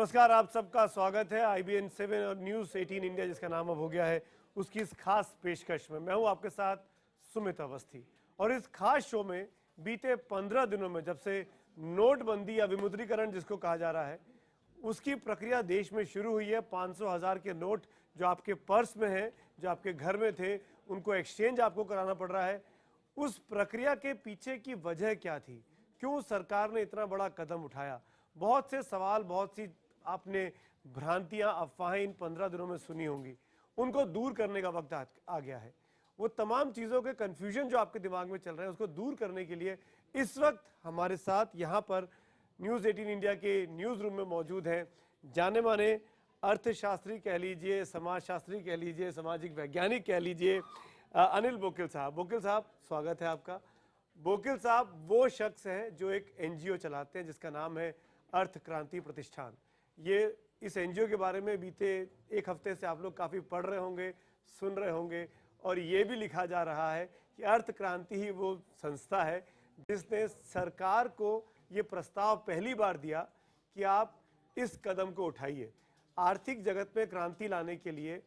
नमस्कार, आप सबका स्वागत है IBN 7 और न्यूज़ 18 इंडिया जिसका नाम अब हो गया है उसकी इस खास पेशकश में। मैं हूं आपके साथ सुमित अवस्थी और इस खास शो में बीते 15 दिनों में जब से नोटबंदी या विमुद्रीकरण जिसको कहा जा रहा है उसकी प्रक्रिया देश में शुरू हुई है। 500,000 के नोट जो आपके पर्स में हैं, जो आपके घर में थे, उनको एक्सचेंज आपको कराना पड़ रहा है। उस प्रक्रिया के पीछे की वजह क्या थी? क्यों सरकार ने इतना बड़ा कदम उठाया? बहुत से सवाल, बहुत सी आपने भ्रांतियां, अफवाहें इन 15 दिनों में सुनी होंगी, उनको दूर करने का वक्त आ गया है। वो तमाम चीज़ों के कन्फ्यूजन जो आपके दिमाग में चल रहे हैं उसको दूर करने के लिए इस वक्त हमारे साथ यहाँ पर न्यूज़ 18 इंडिया के न्यूज़ रूम में मौजूद हैं जाने माने अर्थशास्त्री कह लीजिए, समाजशास्त्री कह लीजिए, सामाजिक वैज्ञानिक कह लीजिए, अनिल बोकिल साहब। बोकिल साहब, स्वागत है आपका। बोकिल साहब वो शख्स हैं जो एक NGO चलाते हैं जिसका नाम है अर्थ क्रांति प्रतिष्ठान। ये इस NGO के बारे में बीते एक हफ्ते से आप लोग काफ़ी पढ़ रहे होंगे, सुन रहे होंगे और ये भी लिखा जा रहा है कि अर्थ क्रांति ही वो संस्था है जिसने सरकार को ये प्रस्ताव पहली बार दिया कि आप इस कदम को उठाइए। आर्थिक जगत में क्रांति लाने के लिए,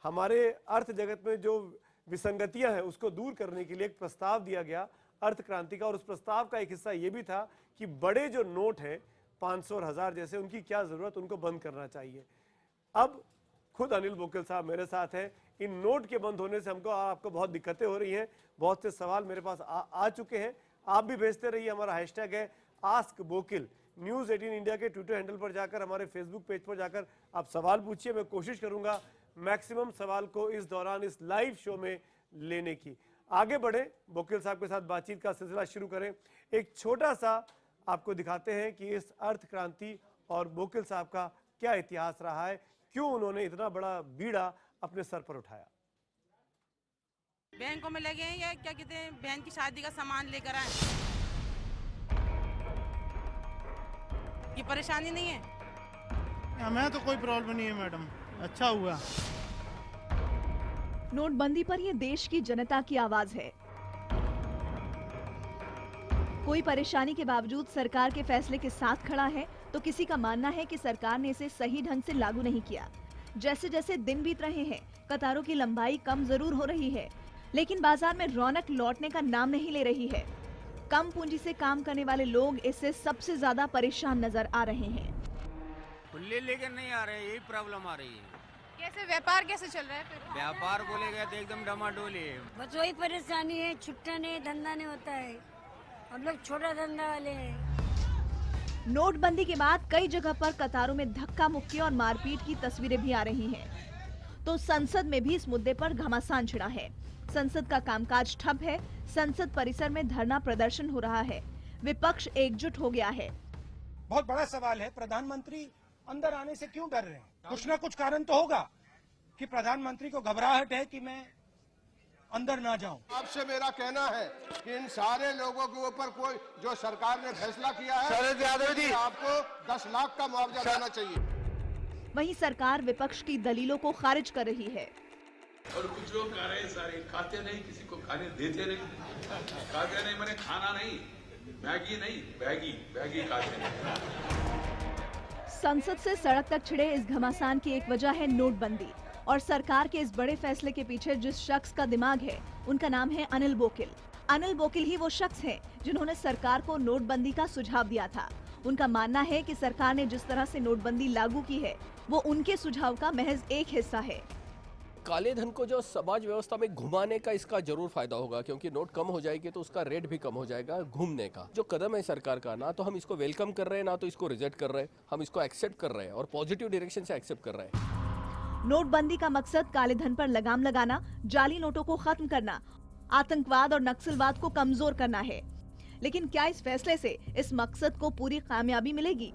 हमारे अर्थ जगत में जो विसंगतियां हैं उसको दूर करने के लिए एक प्रस्ताव दिया गया अर्थ क्रांति का। और उस प्रस्ताव का एक हिस्सा ये भी था कि बड़े जो नोट हैं 500 और 1000 जैसे, उनकी क्या जरूरत, उनको बंद करना चाहिए। अब खुद अनिल बोकिल साहब मेरे साथ हैं। इन नोट के बंद होने से हमको आपको बहुत दिक्कतें हो रही हैं, बहुत से सवाल मेरे पास आ चुके हैं। आप भी भेजते रहिए, हमारा हैशटैग है आस्क बोकिल। न्यूज़ 18 इंडिया के ट्विटर हैंडल पर जाकर, हमारे फेसबुक पेज पर जाकर आप सवाल पूछिए। मैं कोशिश करूंगा मैक्सिमम सवाल को इस दौरान इस लाइव शो में लेने की। आगे बढ़े, बोकिल साहब के साथ बातचीत का सिलसिला शुरू करें। एक छोटा सा आपको दिखाते हैं कि इस अर्थ क्रांति और बोकिल साहब का क्या इतिहास रहा है, क्यों उन्होंने इतना बड़ा बीड़ा अपने सर पर उठाया। बैंकों में लगे हैं या क्या कहते हैं, बहन की शादी का सामान लेकर आए। ये परेशानी नहीं है? हमें तो कोई प्रॉब्लम नहीं है मैडम, अच्छा हुआ। नोटबंदी पर ये देश की जनता की आवाज है। कोई परेशानी के बावजूद सरकार के फैसले के साथ खड़ा है तो किसी का मानना है कि सरकार ने इसे सही ढंग से लागू नहीं किया। जैसे जैसे दिन बीत रहे हैं, कतारों की लंबाई कम जरूर हो रही है, लेकिन बाजार में रौनक लौटने का नाम नहीं ले रही है। कम पूंजी से काम करने वाले लोग इससे सबसे ज्यादा परेशान नजर आ रहे हैं। खुले लेकर नहीं आ रहे, यही प्रॉब्लम आ रही है। कैसे व्यापार कैसे चल रहा है फिर? व्यापार बोलेगा तो एकदम डमाडोल है। बस वही परेशानी है, छुट्टा नहीं, धंधा नहीं होता है। हम लोग छोटा धंधा वाले हैं। नोटबंदी के बाद कई जगह पर कतारों में धक्का मुक्की और मारपीट की तस्वीरें भी आ रही हैं। तो संसद में भी इस मुद्दे पर घमासान छिड़ा है। संसद का कामकाज ठप है। संसद परिसर में धरना प्रदर्शन हो रहा है। विपक्ष एकजुट हो गया है। बहुत बड़ा सवाल है, प्रधानमंत्री अंदर आने से क्यों डर रहे हैं? कुछ ना कुछ कारण तो होगा कि प्रधानमंत्री को घबराहट है कि मैं अंदर ना जाऊं। आपसे मेरा कहना है कि इन सारे लोगों के ऊपर कोई जो सरकार ने फैसला किया है, शरद यादव जी, आपको 10 लाख का मुआवजा देना चाहिए। वहीं सरकार विपक्ष की दलीलों को खारिज कर रही है। और कुछ लोग कह रहे हैं सारे खाते नहीं, किसी को खाने देते नहीं। खाते नहीं मैंने खाना नहीं, मैगी नहीं, बैगी खाते नहीं। संसद से सड़क तक छिड़े इस घमासान की एक वजह है नोटबंदी और सरकार के इस बड़े फैसले के पीछे जिस शख्स का दिमाग है उनका नाम है अनिल बोकिल। अनिल बोकिल ही वो शख्स हैं जिन्होंने सरकार को नोटबंदी का सुझाव दिया था। उनका मानना है कि सरकार ने जिस तरह से नोटबंदी लागू की है वो उनके सुझाव का महज एक हिस्सा है। काले धन को जो समाज व्यवस्था में घुमाने का इसका जरूर फायदा होगा, क्योंकि नोट कम हो जाएगी तो उसका रेट भी कम हो जाएगा। घूमने का जो कदम है सरकार का, ना तो हम इसको वेलकम कर रहे हैं ना तो इसको रिजेक्ट कर रहे हैं, हम इसको एक्सेप्ट कर रहे हैं और पॉजिटिव डायरेक्शन से एक्सेप्ट कर रहे हैं। नोटबंदी का मकसद काले धन पर लगाम लगाना, जाली नोटों को खत्म करना, आतंकवाद और नक्सलवाद को कमजोर करना है। लेकिन क्या इस फैसले से इस मकसद को पूरी कामयाबी मिलेगी?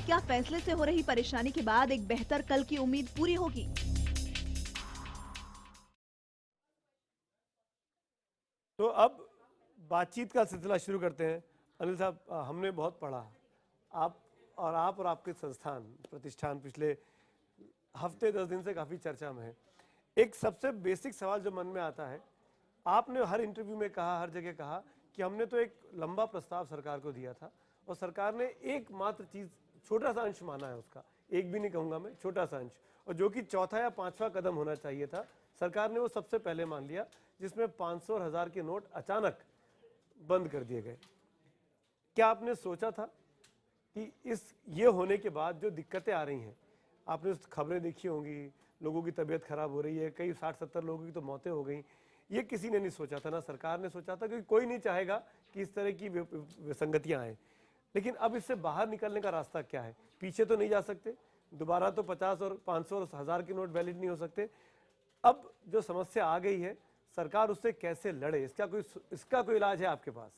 क्या फैसले से हो रही परेशानी के बाद एक बेहतर कल की उम्मीद पूरी होगी? तो अब बातचीत का सिलसिला शुरू करते हैं। अनिल साहब, हमने बहुत पढ़ा, आप और आपके संस्थान प्रतिष्ठान पिछले हफ्ते 10 दिन से काफ़ी चर्चा में है। एक सबसे बेसिक सवाल जो मन में आता है, आपने हर इंटरव्यू में कहा, हर जगह कहा कि हमने तो एक लंबा प्रस्ताव सरकार को दिया था और सरकार ने एकमात्र चीज़ छोटा सा अंश माना है उसका, एक भी नहीं कहूंगा मैं, छोटा सा अंश। और जो कि चौथा या पांचवा कदम होना चाहिए था, सरकार ने वो सबसे पहले मान लिया, जिसमें 500 और 1000 के नोट अचानक बंद कर दिए गए। क्या आपने सोचा था कि ये होने के बाद जो दिक्कतें आ रही हैं, आपने खबरें देखी होंगी, लोगों की तबीयत खराब हो रही है, कई 60-70 लोगों की तो मौतें हो गई, ये किसी ने नहीं सोचा था, ना सरकार ने सोचा था, क्योंकि कोई नहीं चाहेगा कि इस तरह की विसंगतियां आए। लेकिन अब इससे बाहर निकलने का रास्ता क्या है? पीछे तो नहीं जा सकते, दोबारा तो 50 और 500 और 1000 के नोट वैलिड नहीं हो सकते। अब जो समस्या आ गई है, सरकार उससे कैसे लड़े, इसका कोई इलाज है आपके पास?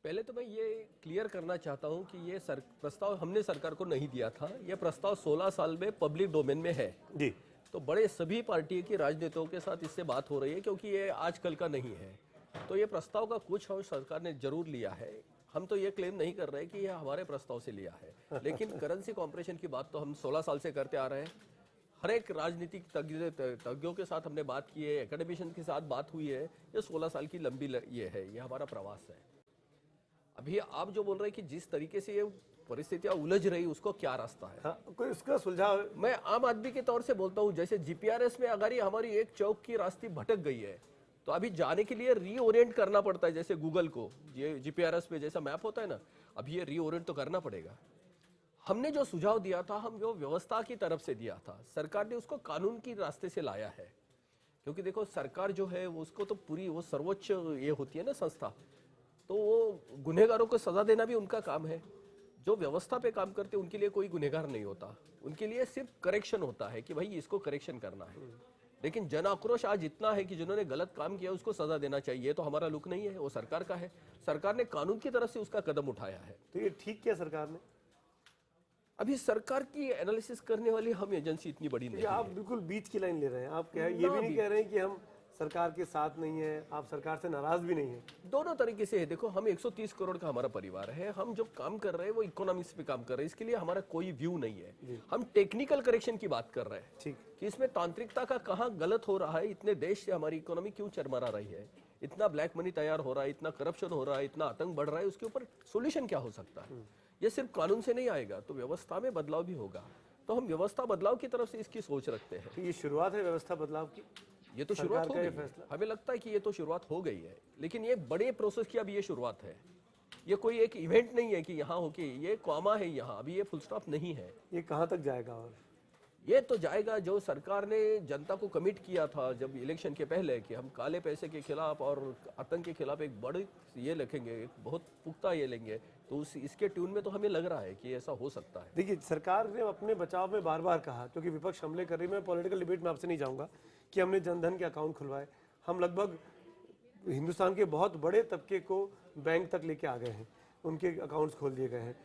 पहले तो मैं ये क्लियर करना चाहता हूं कि ये प्रस्ताव हमने सरकार को नहीं दिया था। ये प्रस्ताव 16 साल में पब्लिक डोमेन में है जी। तो बड़े सभी पार्टी की राजनेताओं के साथ इससे बात हो रही है, क्योंकि ये आजकल का नहीं है। तो ये प्रस्ताव का कुछ अंश सरकार ने जरूर लिया है। हम तो ये क्लेम नहीं कर रहे कि ये हमारे प्रस्ताव से लिया है, लेकिन करेंसी कॉम्प्रेशन की बात तो हम 16 साल से करते आ रहे हैं। हर एक राजनीतिक तज्ञों के साथ हमने बात की है, एकेडमिशियन के साथ बात हुई है। ये 16 साल की लंबी ये है, ये हमारा प्रवास है। अभी आप जो बोल रहे हैं कि जिस तरीके से ये परिस्थितियां उलझ रही, उसको क्या रास्ता है? हाँ, कोई उसका सुलझाव? मैं आम आदमी के तौर से बोलता हूँ, जैसे जीपीआरएस में अगर ये हमारी एक चौक की रास्ते भटक गई है, तो अभी जाने के लिए रीओरिएंट करना पड़ता है। जैसे गूगल को ये जीपीआरएस पे जैसा मैप होता है ना, अभी ये रीओरिएंट तो करना पड़ेगा। हमने जो सुझाव दिया था, हम वो व्यवस्था की तरफ से दिया था, सरकार ने उसको कानून की रास्ते से लाया है। क्योंकि देखो, सरकार जो है उसको तो पूरी वो सर्वोच्च ये होती है ना संस्था, तो वो गुनहगारों को सजा देना भी उनका काम है। जो व्यवस्था पे काम करते हैं उनके लिए कोई गुनहगार नहीं होता, उनके लिए सिर्फ करेक्शन होता है कि भाई इसको करेक्शन करना है। लेकिन जन आक्रोश आज इतना है कि जिन्होंने गलत काम किया उसको सजा देना चाहिए, तो हमारा लुक नहीं है, वो सरकार का है। सरकार ने कानून की तरफ से उसका कदम उठाया है। तो ये ठीक किया सरकार ने? अभी सरकार की एनालिसिस करने वाली हम एजेंसी इतनी बड़ी नहीं है। आप बिल्कुल बीच की लाइन ले रहे हैं। आप ये भी नहीं कह रहे हैं कि हम सरकार के साथ नहीं है, आप सरकार से नाराज भी नहीं है। दोनों तरीके से है। देखो, हम 130 करोड़ का हमारा परिवार है, हम जो काम कर रहे हैं वो इकोनॉमिक्स पे काम कर रहे हैं, इसके लिए हमारा कोई व्यू नहीं है। हम टेक्निकल करेक्शन की बात कर रहे हैं, ठीक, कि इसमें तांत्रिकता का कहाँ गलत हो रहा है, इतने देश से हमारी इकोनॉमी क्यों चरमरा रही है, इतना ब्लैक मनी तैयार हो रहा है, इतना करप्शन हो रहा है, इतना आतंक बढ़ रहा है, उसके ऊपर सोल्यूशन क्या हो सकता है। ये सिर्फ कानून से नहीं आएगा, तो व्यवस्था में बदलाव भी होगा। तो हम व्यवस्था बदलाव की तरफ से इसकी सोच रखते हैं। तो ये शुरुआत है व्यवस्था बदलाव की? ये तो शुरुआत हो गई है। हमें लगता है कि ये तो शुरुआत हो गई है, लेकिन ये बड़े प्रोसेस की अभी ये शुरुआत है। ये कोई एक इवेंट नहीं है कि यहाँ हो के ये कॉमा है यहाँ, अभी ये फुल स्टॉप नहीं है। ये कहाँ तक जाएगा? और ये तो जाएगा, जो सरकार ने जनता को कमिट किया था जब इलेक्शन के पहले कि हम काले पैसे के खिलाफ और आतंक के खिलाफ एक बड़ी ये लिखेंगे, एक बहुत पुख्ता ये लेंगे, तो इसके ट्यून में तो हमें लग रहा है कि ऐसा हो सकता है। देखिए, सरकार ने अपने बचाव में बार बार कहा, क्योंकि विपक्ष हमले कर रही है, मैं पॉलिटिकल डिबेट में आपसे नहीं जाऊंगा, कि हमने जनधन के अकाउंट खुलवाए, हम लगभग हिंदुस्तान के बहुत बड़े तबके को बैंक तक लेके आ गए हैं, उनके अकाउंट्स खोल दिए गए हैं।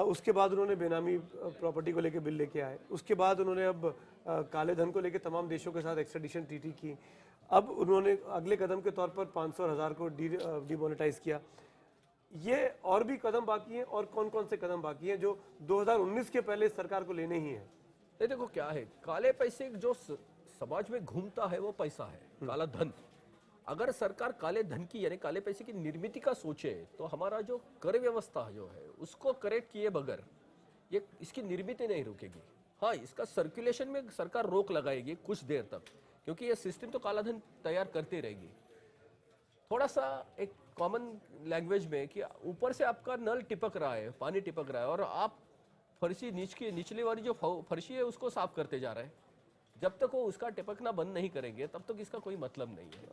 उसके बाद उन्होंने बेनामी प्रॉपर्टी को लेके बिल लेके आए, उसके बाद उन्होंने अब काले धन को लेके तमाम देशों के साथ एक्स्ट्रेडिशन ट्रीटी की। अब उन्होंने अगले कदम के तौर पर 500 और 1000 को डिमोनेटाइज किया। ये और भी कदम बाकी हैं, और कौन कौन से कदम बाकी हैं जो 2019 के पहले सरकार को लेने ही हैं? देखो क्या है, काले पैसे जो समाज में घूमता है वो पैसा है, काला धन। अगर सरकार काले धन की यानी काले पैसे की निर्मित का सोचे, तो हमारा जो कर व्यवस्था जो है उसको करेक्ट किए बगैर ये इसकी निर्मित नहीं रुकेगी। हाँ, इसका सर्कुलेशन में सरकार रोक लगाएगी कुछ देर तक, क्योंकि ये सिस्टम तो काला धन तैयार करती रहेगी। थोड़ा सा एक कॉमन लैंग्वेज में कि ऊपर से आपका नल टिपक रहा है, पानी टिपक रहा है, और आप फर्शी निचली वाली जो फर्शी है उसको साफ करते जा रहे हैं। जब तक वो उसका टिपकना बंद नहीं करेंगे तब तक इसका कोई मतलब नहीं है।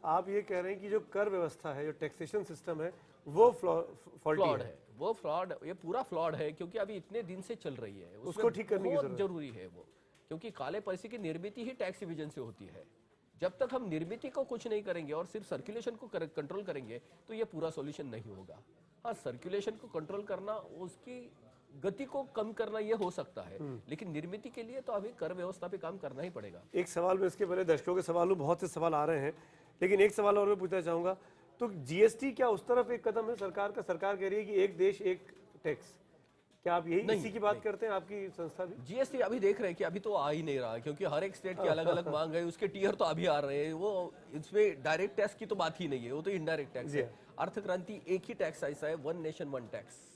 आप ये कह रहे हैं कि जो कर व्यवस्था है, जो टैक्सेशन सिस्टम है, वो फ्लॉड है, वो फ्लॉड, ये पूरा फ्लॉड है, क्योंकि अभी इतने दिन से चल रही है, उसको ठीक करने की जरूरत जरूरी है वो, क्योंकि काले पैसे की निर्मित ही टैक्स इविजन से होती है। जब तक हम निर्मित को कुछ नहीं करेंगे और सिर्फ सर्कुलेशन को कंट्रोल करेंगे तो ये पूरा सॉल्यूशन नहीं होगा। हाँ, सर्कुलेशन को कंट्रोल करना, उसकी गति को कम करना ये हो सकता है, लेकिन निर्मित के लिए तो अभी कर व्यवस्था पे काम करना ही पड़ेगा। एक सवाल में इसके पहले दर्शकों के सवालों बहुत से सवाल आ रहे हैं, लेकिन एक सवाल और मैं पूछना चाहूंगा, तो जीएसटी क्या उस तरफ एक कदम है सरकार का? सरकार कह रही है कि एक देश एक टैक्स, क्या आप यही इसी की बात करते हैं आपकी संस्था भी? जीएसटी अभी देख रहे हैं कि अभी तो आ ही नहीं रहा, क्योंकि हर एक स्टेट की अलग अलग मांग है, उसके टीयर तो अभी आ रहे हैं। वो इसमें डायरेक्ट टैक्स की तो बात ही नहीं है, वो तो इनडायरेक्ट टैक्स है। अर्थ क्रांति एक ही टैक्स ऐसा है, वन नेशन वन टैक्स,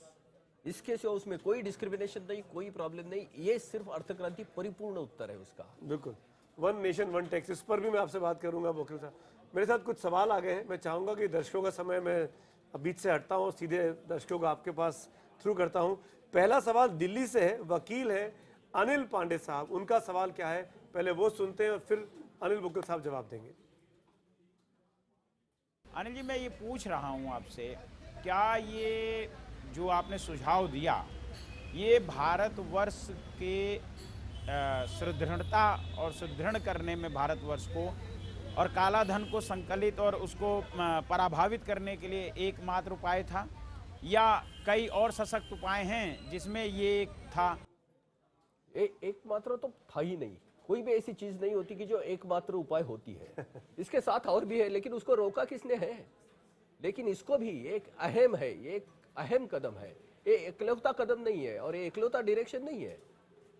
इसके से उसमें कोई डिस्क्रिमिनेशन नहीं, कोई प्रॉब्लम नहीं, ये सिर्फ अर्थक्रांति परिपूर्ण उत्तर है उसका। बिल्कुल, वन नेशन वन टैक्स, इस पर भी मैं आपसे बात करूंगा वकील साहब। मेरे साथ कुछ सवाल आ गए हैं, मैं चाहूंगा कि दर्शकों का समय मैं बीच से हटता हूँ, सीधे दर्शकों को आपके पास थ्रू करता हूँ। पहला सवाल दिल्ली से है, वकील है अनिल पांडे साहब, उनका सवाल क्या है पहले वो सुनते हैं और फिर अनिल वकील साहब जवाब देंगे। अनिल जी, मैं ये पूछ रहा हूँ आपसे, क्या ये जो आपने सुझाव दिया ये भारतवर्ष के सुदृढ़ता और सुदृढ़ करने में भारतवर्ष को और काला धन को संकलित और उसको पराभावित करने के लिए एकमात्र उपाय था, या कई और सशक्त उपाय हैं जिसमें ये एक था? एकमात्र तो था ही नहीं, कोई भी ऐसी चीज नहीं होती कि जो एकमात्र उपाय होती है। इसके साथ और भी है, लेकिन उसको रोका किसने है? लेकिन इसको भी एक अहम है, ये एक अहम कदम है, ये एकलौता कदम नहीं है और ये एकलौता डायरेक्शन नहीं है।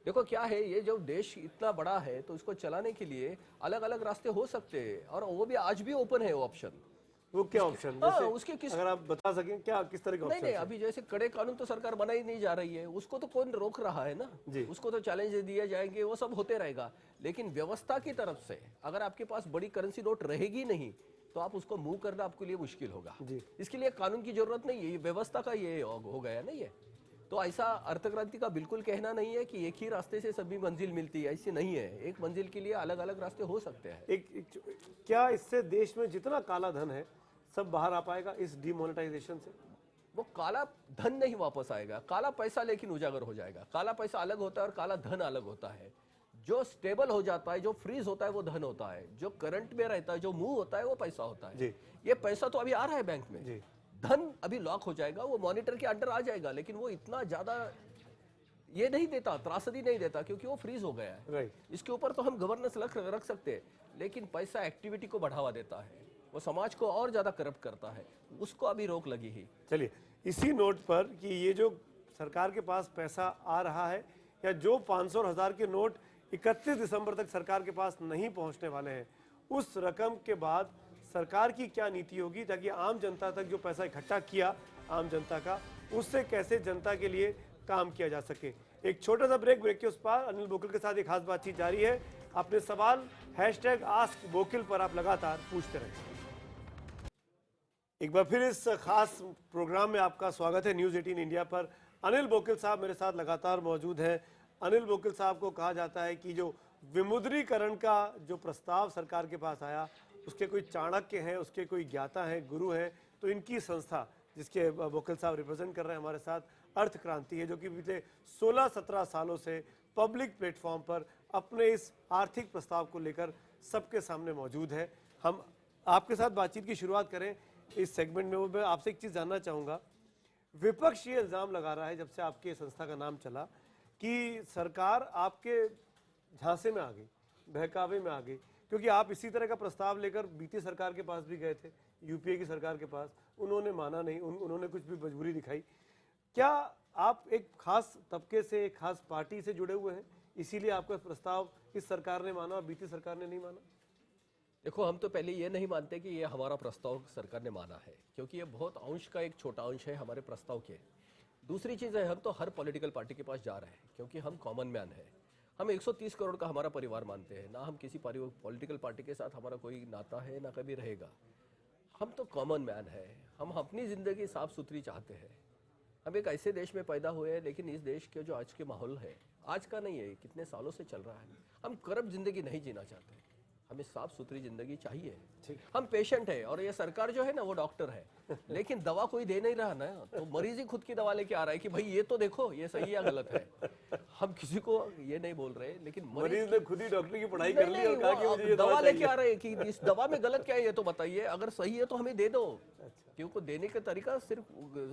देखो क्या है, ये जो देश इतना बड़ा है तो इसको चलाने के लिए अलग अलग रास्ते हो सकते हैं और वो भी आज भी ओपन है वो ऑप्शन। वो क्या ऑप्शन? उसके किस, अगर आप बता सकें क्या किस तरह का ऑप्शन? नहीं, अभी जैसे कड़े कानून तो सरकार बनाई नहीं जा रही है, उसको तो कौन रोक रहा है ना, उसको तो चैलेंज दिए जाएंगे, वो सब होते रहेगा। लेकिन व्यवस्था की तरफ से अगर आपके पास बड़ी करेंसी नोट रहेगी नहीं तो आप उसको मूव करना आपके लिए मुश्किल होगा। इसके लिए कानून की जरूरत नहीं है, ये व्यवस्था का ये हो गया ना। ये तो ऐसा अर्थक्रांति का बिल्कुल कहना नहीं है कि एक ही रास्ते से सभी मंजिल मिलती है, ऐसी नहीं है। एक मंजिल के लिए अलग अलग रास्ते हो सकते हैं। क्या इससे देश में जितना काला धन है सब बाहर आ पाएगा इस डिमोनेटाइजेशन से? वो काला धन नहीं वापस आएगा, काला पैसा लेकिन उजागर हो जाएगा। काला पैसा अलग होता है और काला धन अलग होता है। जो स्टेबल हो जाता है, जो फ्रीज होता है वो धन होता है, जो करंट में रहता है, जो मूव होता है वो पैसा होता है। ये पैसा तो अभी आ रहा है बैंक में, धन अभी लॉक हो जाएगा, वो मॉनिटर के अंडर आ जाएगा, लेकिन वो इतना ज्यादा ये नहीं देता, त्रासदी नहीं देता, क्योंकि वो फ्रीज हो गया है। इसके ऊपर तो हम गवर्नेंस रख सकते हैं, लेकिन पैसा एक्टिविटी को बढ़ावा देता है, वो समाज को और ज्यादा करप्ट करता है, उसको अभी रोक लगी ही। चलिए इसी नोट पर कि ये जो सरकार के पास पैसा आ रहा है या जो 500 और 1000 के नोट 31 दिसंबर तक सरकार के पास नहीं पहुंचने वाले हैं, उस रकम के बाद सरकार की क्या नीति होगी ताकि आम जनता तक जो पैसा इकट्ठा किया आम जनता का, उससे कैसे जनता के लिए काम किया जा सके। एक छोटा सा ब्रेक के उस पार अनिल बोकिल के साथ एक खास बातचीत जारी है। अपने सवाल #AskVokil पर आप लगातार पूछते रहें। एक बार फिर इस खास प्रोग्राम में आपका स्वागत है न्यूज़ 18 इंडिया पर। अनिल बोकिल साहब मेरे साथ लगातार मौजूद हैं। अनिल बोकिल साहब को कहा जाता है कि जो विमुद्रीकरण का जो प्रस्ताव सरकार के पास आया उसके कोई चाणक्य हैं, उसके कोई ज्ञाता हैं, गुरु हैं, तो इनकी संस्था जिसके बोकिल साहब रिप्रेजेंट कर रहे हैं हमारे साथ, अर्थ क्रांति है, जो कि पिछले 16-17 सालों से पब्लिक प्लेटफॉर्म पर अपने इस आर्थिक प्रस्ताव को लेकर सबके सामने मौजूद है। हम आपके साथ बातचीत की शुरुआत करें इस सेगमेंट में। वो मैं आपसे एक चीज़ जानना चाहूँगा, विपक्ष ये इल्ज़ाम लगा रहा है जब से आपके संस्था का नाम चला कि सरकार आपके झांसे में आ गई, बहकावे में आ गई, क्योंकि आप इसी तरह का प्रस्ताव लेकर बीती सरकार के पास भी गए थे, यूपीए की सरकार के पास, उन्होंने माना नहीं, उन्होंने कुछ भी मजबूरी दिखाई। क्या आप एक खास तबके से, एक खास पार्टी से जुड़े हुए हैं, इसीलिए आपका प्रस्ताव इस सरकार ने माना और बीती सरकार ने नहीं माना? देखो, हम तो पहले ये नहीं मानते कि ये हमारा प्रस्ताव सरकार ने माना है, क्योंकि ये बहुत अंश का एक छोटा अंश है हमारे प्रस्ताव के। दूसरी चीज़ है, हम तो हर पॉलिटिकल पार्टी के पास जा रहे हैं, क्योंकि हम कॉमन मैन हैं। हम 130 करोड़ का हमारा परिवार मानते हैं, ना हम किसी पॉलिटिकल पार्टी के साथ हमारा कोई नाता है, ना कभी रहेगा। हम तो कॉमन मैन है, हम अपनी ज़िंदगी साफ सुथरी चाहते हैं। हम एक ऐसे देश में पैदा हुए हैं, लेकिन इस देश के जो आज के माहौल है, आज का नहीं है, कितने सालों से चल रहा है। हम करप्ट जिंदगी नहीं जीना चाहते, हमें साफ सुथरी जिंदगी चाहिए। हम पेशेंट है और ये सरकार जो है ना वो डॉक्टर है, लेकिन दवा कोई दे नहीं रहा ना, तो मरीज ही खुद की दवा लेके आ रहा है कि भाई ये तो देखो ये सही या गलत है। हम किसी को ये नहीं बोल रहे, लेकिन मरीज ने खुद ही डॉक्टर की पढ़ाई कर ली और कहा कि मुझे ये दवा लेके आ रहे हैं कि इस दवा में गलत क्या है ये तो बताइए, अगर सही है तो हमें दे दो। क्योंकि देने का तरीका सिर्फ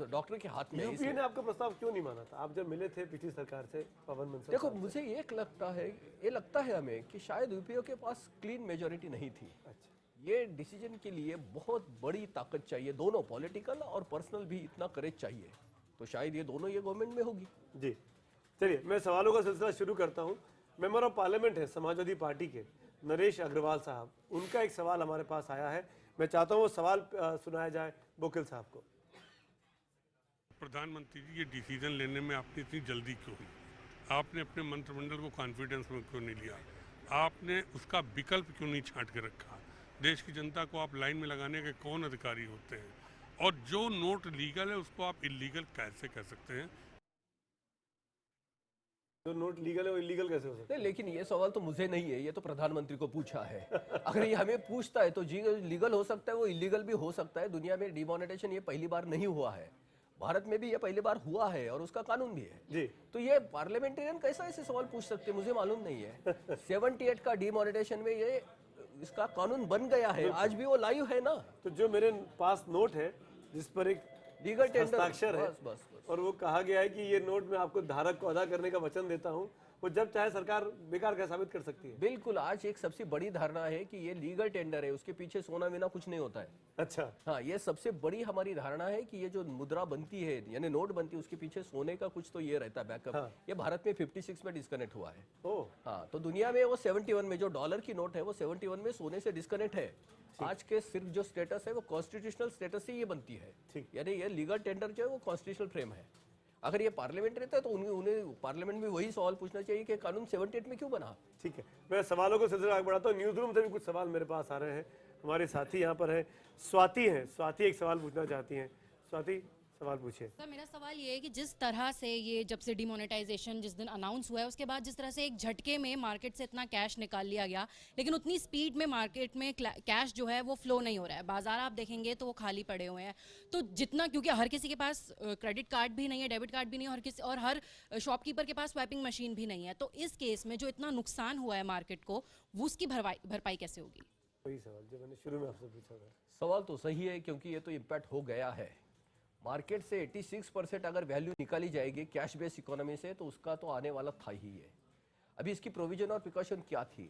डॉक्टर के हाथ में है। यूपीए ने आपका प्रस्ताव क्यों नहीं माना था? आप जब मिले थे पिछली सरकार से, पवन मनसर, देखो मुझे ये लगता है हमें कि शायद यूपीए के पास क्लीन मेजोरिटी नहीं थी। ये डिसीजन के लिए बहुत बड़ी ताकत चाहिए, दोनों पॉलिटिकल और पर्सनल भी इतना करेज चाहिए, तो शायद ये दोनों ये गवर्नमेंट में होगी। जी चलिए, मैं सवालों का सिलसिला शुरू करता हूँ। मेंबर ऑफ पार्लियामेंट है समाजवादी पार्टी के नरेश अग्रवाल साहब, उनका एक सवाल हमारे पास आया है, मैं चाहता हूँ वो सवाल सुनाया जाए बोकिल साहब को। प्रधानमंत्री जी ये डिसीजन लेने में आपने इतनी जल्दी क्यों हुई? आपने अपने मंत्रिमंडल को कॉन्फिडेंस में क्यों नहीं लिया? आपने उसका विकल्प क्यों नहीं छांट के रखा? देश की जनता को आप लाइन में लगाने के कौन अधिकारी होते हैं? और जो नोट लीगल है उसको आप इलीगल कैसे कह सकते हैं? जो नोट लीगल है वो इलीगल कैसे हो सकता है? नहीं, लेकिन ये सवाल तो मुझे नहीं है, ये तो प्रधानमंत्री को पूछा है। अगर ये हमें पूछता है तो जी लीगल हो सकता है, वो इलीगल भी हो सकता है। दुनिया में डिमोनेटाइजेशन ये पहली बार नहीं हुआ है, भारत में भी ये पहली बार हुआ है और उसका कानून भी है जी। तो ये पार्लियामेंटेरियन कैसा ऐसे सवाल पूछ सकते हैं, मुझे मालूम नहीं है। 78 का डिमोनेटाइजेशन में ये इसका कानून बन गया है, आज भी वो लाइव है ना। तो जो मेरे पास नोट है जिस पर एक लीगल टेंडर हस्ताक्षर है बस और वो कहा गया है कि ये नोट मैं आपको धारक को अदा करने का वचन देता हूँ, वो जब चाहे सरकार बेकार का साबित कर सकती है। बिल्कुल, आज एक सबसे बड़ी धारणा है कि ये लीगल टेंडर है, उसके पीछे सोना वीना कुछ नहीं होता है। अच्छा, हाँ, ये सबसे बड़ी हमारी धारणा है कि ये जो मुद्रा बनती है यानी नोट बनती है उसके पीछे सोने का कुछ तो ये रहता है बैकअप। हाँ। ये भारत में 56 में डिस्कनेक्ट हुआ है। ओह, हाँ, तो दुनिया में वो 71 में जो डॉलर की नोट है वो 71 में सोने से डिस्कनेक्ट है। आज के सिर्फ जो स्टेटस है वो कॉन्स्टिट्यूशनल स्टेटस से ये बनती है, यानी ये लीगल टेंडर जो है वो कॉन्स्टिट्यूशनल फ्रेम है। अगर ये पार्लियामेंट रहता है तो उन्हें पार्लियामेंट में वही सवाल पूछना चाहिए कि कानून 78 में क्यों बना। ठीक है, मैं सवालों को सिलसिला आगे बढ़ाता हूँ। न्यूज रूम से भी कुछ सवाल मेरे पास आ रहे हैं। हमारे साथी यहाँ पर है, स्वाति हैं। स्वाति एक सवाल पूछना चाहती हैं। स्वाति, सवाल पूछिए। सर, मेरा सवाल ये है कि जिस तरह से ये जब से डिमोनेटाइजेशन जिस दिन अनाउंस हुआ है उसके बाद जिस तरह से एक झटके में मार्केट से इतना कैश निकाल लिया गया, लेकिन उतनी स्पीड में मार्केट में कैश जो है वो फ्लो नहीं हो रहा है। बाजार आप देखेंगे तो वो खाली पड़े हुए हैं। तो जितना, क्योंकि हर किसी के पास क्रेडिट कार्ड भी नहीं है, डेबिट कार्ड भी नहीं है, और हर शॉपकीपर के पास स्वैपिंग मशीन भी नहीं है। तो इस केस में जो इतना नुकसान हुआ है मार्केट को, वो उसकी भरपाई कैसे होगी? वही सवाल जो मैंने शुरू में आपसे पूछा था। सवाल तो सही है, क्योंकि ये तो इम्पैक्ट हो गया है मार्केट से। 86% अगर वैल्यू निकाली जाएगी कैश बेस्ड इकोनॉमी से तो उसका तो आने वाला था ही है। अभी इसकी प्रोविजन और प्रिकॉशन क्या थी?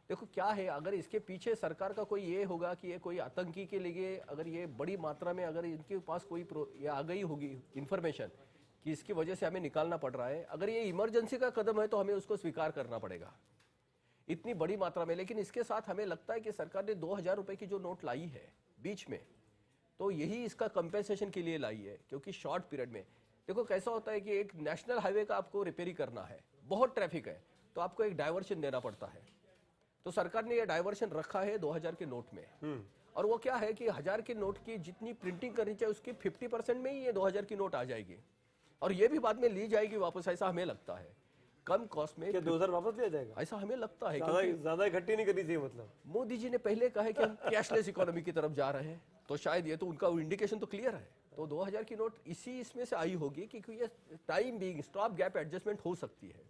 देखो क्या है, अगर इसके पीछे सरकार का कोई ये होगा कि ये कोई आतंकी के लिए, अगर ये बड़ी मात्रा में अगर इनके पास कोई ये आ गई होगी इंफॉर्मेशन कि इसकी वजह से हमें निकालना पड़ रहा है, अगर ये इमरजेंसी का कदम है तो हमें उसको स्वीकार करना पड़ेगा इतनी बड़ी मात्रा में। लेकिन इसके साथ हमें लगता है कि सरकार ने 2000 रुपए की जो नोट लाई है बीच में, तो यही इसका कंपेंसेशन के लिए लाई है। क्योंकि शॉर्ट पीरियड में देखो कैसा होता है कि एक नेशनल हाईवे का आपको रिपेयरिंग करना है, बहुत ट्रैफिक है, तो आपको एक डाइवर्शन देना पड़ता है। तो सरकार ने ये डाइवर्शन रखा है 2000 के नोट में। और वो क्या है कि 1000 के नोट की जितनी प्रिंटिंग करनी चाहिए उसकी 50% में ही ये 2000 की नोट आ जाएगी, और ये भी बाद में ली जाएगी वापस, ऐसा हमें लगता है। कम कॉस्ट में 2000 वापस लिया जाएगा, ऐसा हमें लगता है। ज्यादा इकट्ठी नहीं करनी चाहिए। मतलब मोदी जी ने पहले कहा है कि हम कैशलेस इकोनॉमी की तरफ जा रहे हैं, तो शायद ये तो उनका इंडिकेशन तो क्लियर है। तो 2000 की नोट इसी इसमें से आई होगी कि ये time being stop gap adjustment हो सकती है।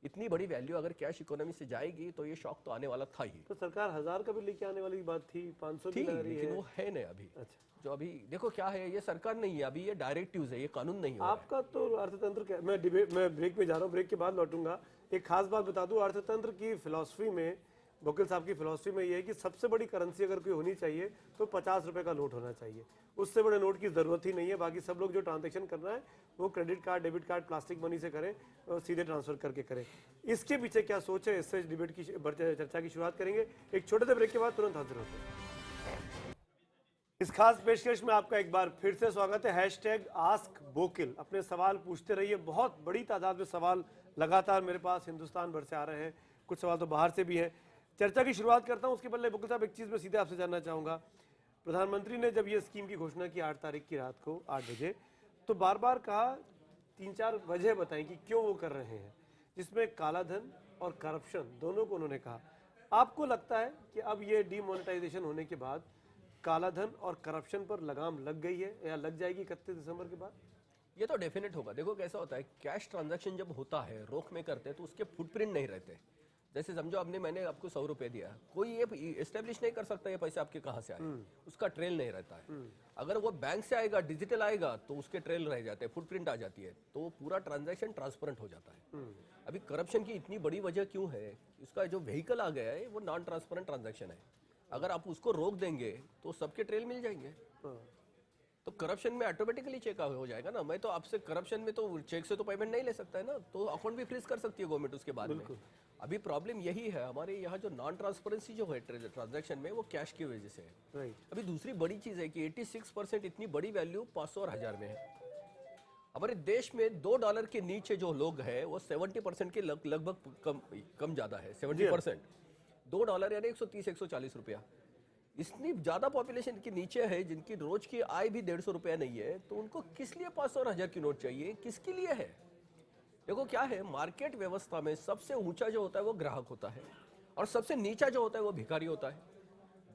इतनी बड़ी वैल्यू अगर कैश इकोनॉमी से जाएगी तो ये शॉक तो आने वाला था ही। तो सरकार 1000 का भी लेके आने वाली बात थी, 500 भी लग रही है, लेकिन वो है नहीं अभी। अच्छा, जो अभी देखो क्या है, ये सरकार नहीं है अभी, ये डायरेक्टिव्स है, ये कानून नहीं है। आपका तो अर्थतंत्र क्या, मैं ब्रेक में जा रहा हूँ, ब्रेक के बाद लौटूंगा। एक खास बात बता दूं, अर्थतंत्र की फिलॉसफी में, वकील साहब की फिलॉसफी में ये है कि सबसे बड़ी करेंसी अगर कोई होनी चाहिए तो 50 रुपए का नोट होना चाहिए। उससे बड़े नोट की जरूरत ही नहीं है। बाकी सब लोग जो ट्रांजैक्शन करना है वो credit card, debit card, plastic money से करें और सीधे ट्रांसफर करके करें। इसके पीछे क्या सोच है, इससे डिबेट की चर्चा की शुरुआत करेंगे। एक छोटे से ब्रेक के बाद तुरंत हाजिर होते हैं। इस खास पेशकश में आपका एक बार फिर से स्वागत है। #AskBokil, अपने सवाल पूछते रहिए। बहुत बड़ी तादाद में सवाल लगातार मेरे पास हिंदुस्तान भर से आ रहे हैं, कुछ सवाल तो बाहर से भी हैं। चर्चा की शुरुआत करता हूं, उसके पहले वकील साहब एक चीज़ में सीधे आपसे जानना चाहूँगा। प्रधानमंत्री ने जब ये स्कीम की घोषणा की 8 तारीख की रात को 8 बजे, तो बार बार कहा, 3-4 वजह बताएं कि क्यों वो कर रहे हैं, जिसमें काला धन और करप्शन दोनों को उन्होंने कहा। आपको लगता है कि अब ये डीमोनेटाइजेशन होने के बाद काला धन और करप्शन पर लगाम लग गई है या लग जाएगी 31 दिसंबर के बाद? ये तो डेफिनेट होगा। देखो कैसा होता है, कैश ट्रांजैक्शन जब होता है, रोक में करते हैं तो उसके फुटप्रिंट नहीं रहते। जैसे समझो मैंने आपको 100 रुपए दिया, कोई ये एस्टेब्लिश नहीं कर सकता ये पैसे आपके कहाँ से आए, उसका ट्रेल नहीं रहता है। अगर वो बैंक से आएगा, डिजिटल आएगा, तो उसके ट्रेल रह जाते हैं, फुटप्रिंट आ जाती है, तो पूरा ट्रांजैक्शन ट्रांसपेरेंट हो जाता है। अभी करप्शन की इतनी बड़ी वजह क्यों है, इसका जो व्हीकल आ गया है वो नॉन ट्रांसपेरेंट ट्रांजैक्शन है। अगर आप उसको रोक देंगे तो सबके ट्रेल मिल जाएंगे, तो करप्शन में ऑटोमेटिकली चेक हो जाएगा ना। मैं तो आपसे करप्शन में तो चेक से तो पेमेंट नहीं ले सकता है ना, तो अकाउंट भी फ्रीज कर सकती है गवर्नमेंट उसके बाद में। अभी प्रॉब्लम यही है हमारे यहाँ, जो नॉन ट्रांसपेरेंसी जो है ट्रांजैक्शन में, वो कैश की वजह से है। अभी दूसरी बड़ी चीज़ है कि 86% इतनी बड़ी वैल्यू 500 और 1000 में है। हमारे देश में $2 के नीचे जो लोग हैं वो 70% के लगभग कम ज्यादा है। 70% $2 यानी 130-140 रुपया। इतनी ज्यादा पॉपुलेशन के नीचे है जिनकी रोज की आय भी 150 रुपया नहीं है, तो उनको किस लिए 500 और 1000 की नोट चाहिए? किसके लिए है? देखो क्या है, मार्केट व्यवस्था में सबसे ऊंचा जो होता है वो ग्राहक होता है और सबसे नीचा जो होता है वो भिखारी होता है।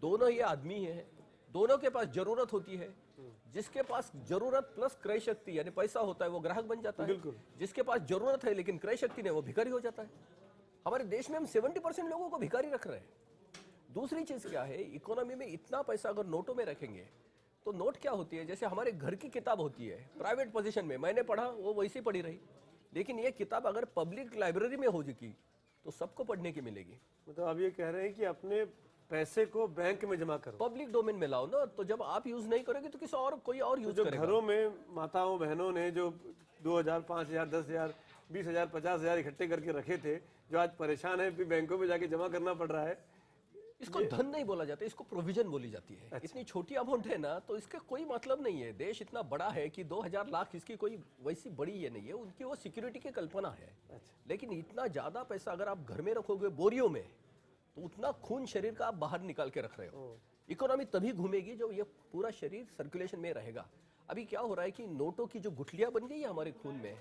दोनों ये आदमी है, दोनों के पास जरूरत होती है। जिसके पास जरूरत प्लस क्रय शक्ति यानी पैसा होता है वो ग्राहक बन जाता है। जिसके पास जरूरत है लेकिन क्रय शक्ति नहीं, वो भिखारी हो जाता है। हमारे देश में हम 70% लोगों को भिखारी रख रहे हैं। दूसरी चीज क्या है, इकोनॉमी में इतना पैसा अगर नोटों में रखेंगे तो नोट क्या होती है, जैसे हमारे घर की किताब होती है प्राइवेट पोजीशन में, मैंने पढ़ा वो वैसे पढ़ी रही, लेकिन ये किताब अगर पब्लिक लाइब्रेरी में हो जाएगी तो सबको पढ़ने की मिलेगी। मतलब आप ये कह रहे हैं कि अपने पैसे को बैंक में जमा करो, पब्लिक डोमेन में लाओ ना, तो जब आप यूज नहीं करोगे तो किसी और कोई और यूज करेगा। घरों में माताओं बहनों ने जो 2000, 5000, 10,000, 20,000, 50,000 इकट्ठे करके रखे थे, जो आज परेशान है, फिर बैंकों में जाके जमा करना पड़ रहा है। इसको धन नहीं बोला जाता, इसको प्रोविजन बोली जाती है। अच्छा। इतनी छोटी अमाउंट है ना, तो इसका कोई मतलब नहीं है। देश इतना बड़ा है कि 2000 लाख इसकी कोई वैसी बड़ी ये नहीं है, उनकी वो सिक्योरिटी की कल्पना है। अच्छा। लेकिन इतना ज्यादा पैसा अगर आप घर में रखोगे बोरियों में, तो उतना खून शरीर का आप बाहर निकाल के रख रहे हो। इकोनॉमी तभी घूमेगी जब ये पूरा शरीर सर्कुलेशन में रहेगा। अभी क्या हो रहा है कि नोटों की जो गुठलियां बन गई है हमारे खून में,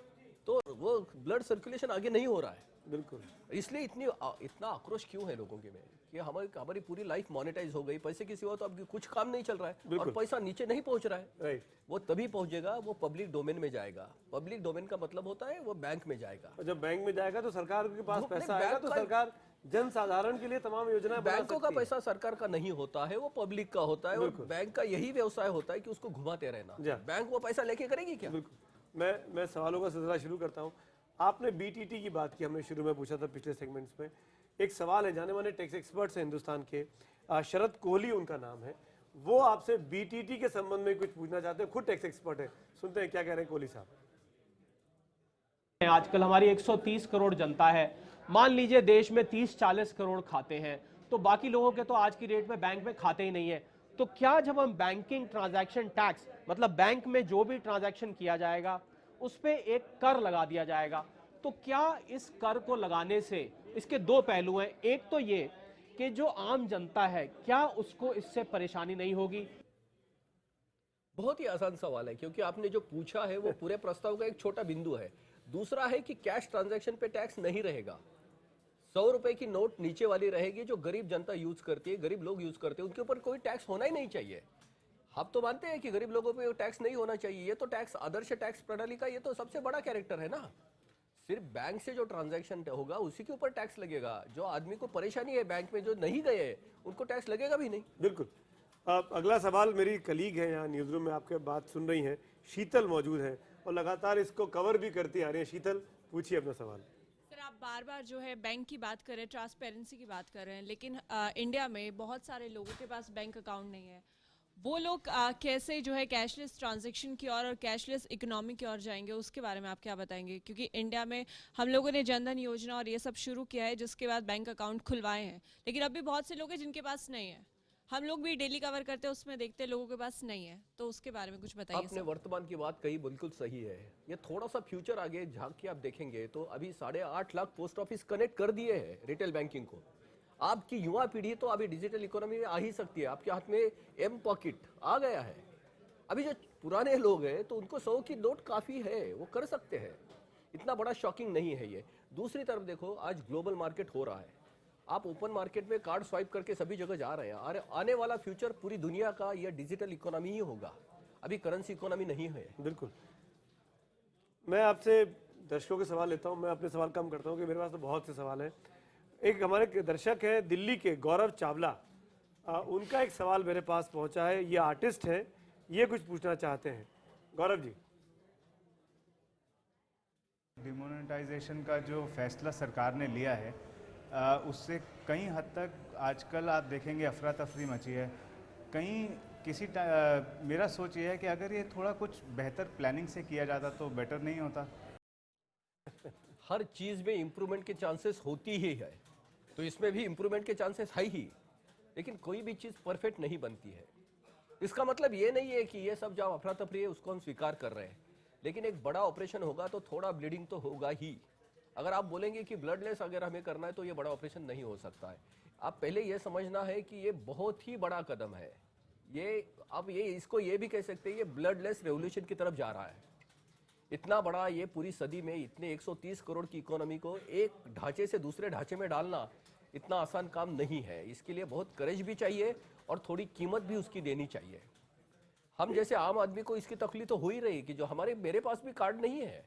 तो वो ब्लड सर्कुलेशन आगे नहीं हो रहा है। बिल्कुल, इसलिए इतना आक्रोश क्यों है लोगों के में कि हमारी पूरी लाइफ मोनेटाइज हो गई, पैसे की सिवा तो अब कुछ काम नहीं चल रहा है और पैसा नीचे नहीं पहुंच रहा है। राइट, वो तभी पहुंचेगा, वो पब्लिक डोमेन में जाएगा। पब्लिक डोमेन का मतलब होता है वो बैंक में जाएगा, और जब बैंक में जाएगा तो सरकार के पास पैसा आएगा, तो सरकार जन साधारण के लिए तमाम योजनाएं बना सकती है। बैंकों का पैसा सरकार का नहीं होता है, वो पब्लिक का होता है। और बैंक का यही व्यवसाय होता है कि उसको घुमाते रहना। बैंक वो पैसा लेके करेगी क्या? बिल्कुल। मैं सवालों का सिलसिला शुरू करता हूँ। आपने बीटीटी की बात की, हमने शुरू में पूछा था पिछले सेगमेंट्स में। एक सवाल है, जाने माने टैक्स एक्सपर्ट्स हैं हिंदुस्तान के, शरद कोहली उनका नाम है, वो आपसे बीटीटी के संबंध में कुछ पूछना चाहते हैं। खुद टैक्स एक्सपर्ट है, सुनते हैं क्या कह रहे हैं कोहली साहब। आजकल हमारी 130 करोड़ जनता है, मान लीजिए देश में 30-40 करोड़ खाते हैं, तो बाकी लोगों के तो आज की डेट में बैंक में खाते ही नहीं है। तो क्या जब हम बैंकिंग ट्रांजैक्शन टैक्स, मतलब बैंक में जो भी ट्रांजैक्शन किया जाएगा उस पे एक कर लगा दिया जाएगा, तो क्या इस कर को लगाने से, इसके दो पहलू हैं, एक तो ये कि जो आम जनता है क्या उसको इससे परेशानी नहीं होगी? बहुत ही आसान सवाल है, क्योंकि आपने जो पूछा है वो पूरे प्रस्ताव का एक छोटा बिंदु है। दूसरा है कि कैश ट्रांजैक्शन पे टैक्स नहीं रहेगा। 100 रुपए की नोट नीचे वाली रहेगी, जो गरीब जनता यूज करती है, गरीब लोग यूज करते हैं, उनके ऊपर कोई टैक्स होना ही नहीं चाहिए। आप तो मानते हैं कि गरीब लोगों पे टैक्स नहीं होना चाहिए, ये तो टैक्स, आदर्श टैक्स प्रणाली का ये तो सबसे बड़ा कैरेक्टर है ना। सिर्फ बैंक से जो ट्रांजैक्शन होगा उसी के ऊपर टैक्स लगेगा। जो आदमी को परेशानी है बैंक में, जो नहीं गए उनको टैक्स लगेगा भी नहीं। बिल्कुल। अगला सवाल, मेरी कलीग है यहाँ न्यूज रूम में, आपके बात सुन रही हैं, शीतल मौजूद है और लगातार इसको कवर भी करती आ रही है। शीतल, पूछिए अपना सवाल। सर, आप बार बार जो है बैंक की बात कर रहे हैं, ट्रांसपेरेंसी की बात कर रहे हैं, लेकिन इंडिया में बहुत सारे लोगों के पास बैंक अकाउंट नहीं है। वो लोग कैसे जो है कैशलेस ट्रांजैक्शन की और कैशलेस इकोनॉमी की ओर जाएंगे, उसके बारे में आप क्या बताएंगे? क्योंकि इंडिया में हम लोगों ने जनधन योजना और ये सब शुरू किया है, जिसके बाद बैंक अकाउंट खुलवाए हैं, लेकिन अभी बहुत से लोग हैं जिनके पास नहीं है। हम लोग भी डेली कवर करते हैं, उसमें देखते हैं लोगों के पास नहीं है, तो उसके बारे में कुछ बताइए। आपने वर्तमान की बात कही, बिल्कुल सही है। ये थोड़ा सा फ्यूचर आगे झांक के आप देखेंगे तो अभी 8.5 लाख पोस्ट ऑफिस कनेक्ट कर दिए हैं रिटेल बैंकिंग को। आपकी युवा पीढ़ी तो अभी डिजिटल इकोनॉमी में आ ही सकती है। आपके हाथ में एम पॉकेट आ गया है। अभी जो पुराने लोग हैं तो उनको 100 की नोट काफी है, वो कर सकते हैं, इतना बड़ा शॉकिंग नहीं है ये। दूसरी तरफ देखो, आज ग्लोबल मार्केट हो रहा है, आप ओपन मार्केट में कार्ड स्वाइप करके सभी जगह जा रहे हैं। और आने वाला फ्यूचर पूरी दुनिया का यह डिजिटल इकोनॉमी ही होगा, अभी करेंसी इकोनॉमी नहीं है। बिल्कुल। मैं आपसे दर्शकों के सवाल लेता हूं, मैं अपने सवाल कम करता हूं कि मेरे पास तो बहुत से सवाल हैं। एक हमारे दर्शक है दिल्ली के, गौरव चावला, उनका एक सवाल मेरे पास पहुंचा है। ये आर्टिस्ट है, ये कुछ पूछना चाहते हैं। गौरव जी। डिमोनेटाइजेशन का जो फैसला सरकार ने लिया है, उससे कई हद तक आजकल आप देखेंगे अफरा तफरी मची है। मेरा सोच ये है कि अगर ये थोड़ा कुछ बेहतर प्लानिंग से किया जाता तो बेटर नहीं होता। हर चीज में इम्प्रूवमेंट के चांसेस होती ही है, तो इसमें भी इम्प्रूवमेंट के चांसेस है ही, लेकिन कोई भी चीज परफेक्ट नहीं बनती है। इसका मतलब ये नहीं है कि ये सब जो अफरा तफरी है उसको हम स्वीकार कर रहे हैं, लेकिन एक बड़ा ऑपरेशन होगा तो थोड़ा ब्लीडिंग तो होगा ही। अगर आप बोलेंगे कि ब्लडलेस अगर हमें करना है तो ये बड़ा ऑपरेशन नहीं हो सकता है। आप पहले ये समझना है कि ये बहुत ही बड़ा कदम है। ये अब ये इसको ये भी कह सकते हैं ये ब्लडलेस रेवोल्यूशन की तरफ जा रहा है। इतना बड़ा ये पूरी सदी में इतने 130 करोड़ की इकोनॉमी को एक ढांचे से दूसरे ढांचे में डालना इतना आसान काम नहीं है। इसके लिए बहुत करेज भी चाहिए और थोड़ी कीमत भी उसकी देनी चाहिए। हम जैसे आम आदमी को इसकी तकलीफ तो हो ही रही कि जो मेरे पास भी कार्ड नहीं है।